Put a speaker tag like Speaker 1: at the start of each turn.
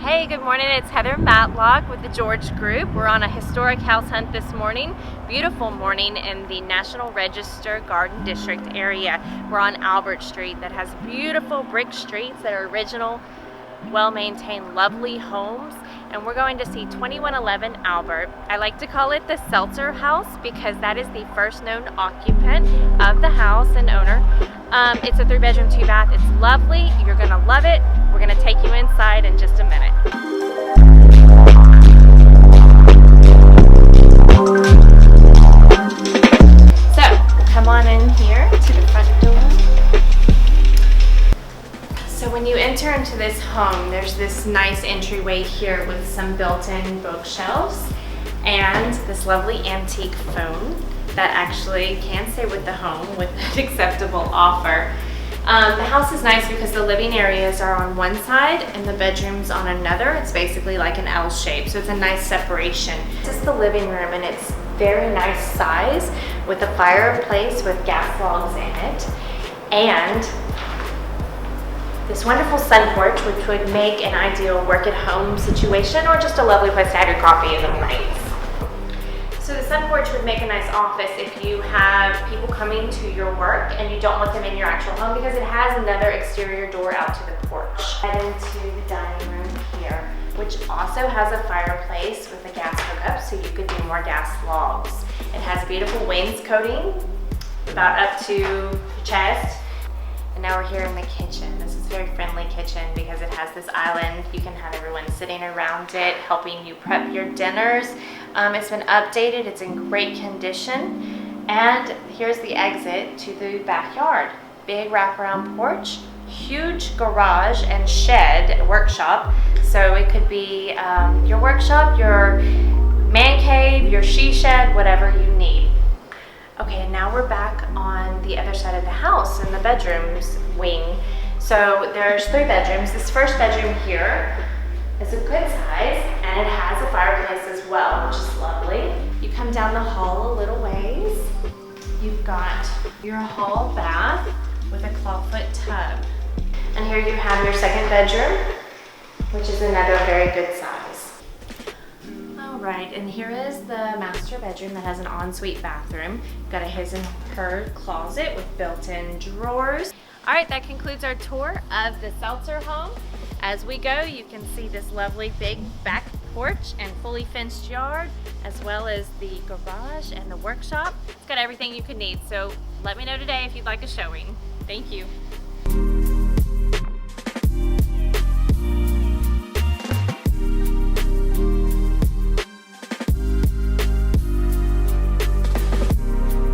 Speaker 1: Hey, good morning. It's Heather Matlock with the George Group. We're on a historic house hunt this morning. Beautiful morning in the National Register Garden District area. We're on Albert Street that has beautiful brick streets that are original, well-maintained, lovely homes. And we're going to see 2111 Albert. I like to call it the Seltzer House because that is the first known occupant of the house and owner. It's a 3-bedroom, 2-bath. It's lovely. You're gonna love it. We're gonna take you inside in just a minute. So, come on in here to the front door. So when you enter into this home, there's this nice entryway here with some built-in bookshelves and this lovely antique phone that actually can stay with the home with an acceptable offer. The house is nice because the living areas are on one side and the bedrooms on another. It's basically like an L shape, so it's a nice separation. This is the living room and it's very nice size with a fireplace with gas logs in it and this wonderful sun porch, which would make an ideal work at home situation or just a lovely place to have your coffee in the night. So the sun porch would make a nice office if you have people coming to your work and you don't want them in your actual home because it has another exterior door out to the porch. Head into the dining room here, which also has a fireplace with a gas hookup so you could do more gas logs. It has beautiful wainscoting about up to your chest. And now we're here in the kitchen. This is a very friendly kitchen because it has this island. You can have everyone sitting around it, helping you prep your dinners. It's been updated, it's in great condition. And here's the exit to the backyard. Big wraparound porch, huge garage and shed, workshop. So it could be your workshop, your man cave, your she shed, whatever you need. Okay, and now we're back on the other side of the house in the bedrooms wing. So there's 3 bedrooms. This first bedroom here is a good size and it has a fireplace as well, which is lovely. You come down the hall a little ways. You've got your hall bath with a clawfoot tub. And here you have your second bedroom, which is another very good size. Right, and here is the master bedroom that has an ensuite bathroom. Got a his and her closet with built-in drawers. All right, that concludes our tour of the Seltzer home. As we go, you can see this lovely big back porch and fully fenced yard, as well as the garage and the workshop. It's got everything you could need, so let me know today if you'd like a showing. Thank you.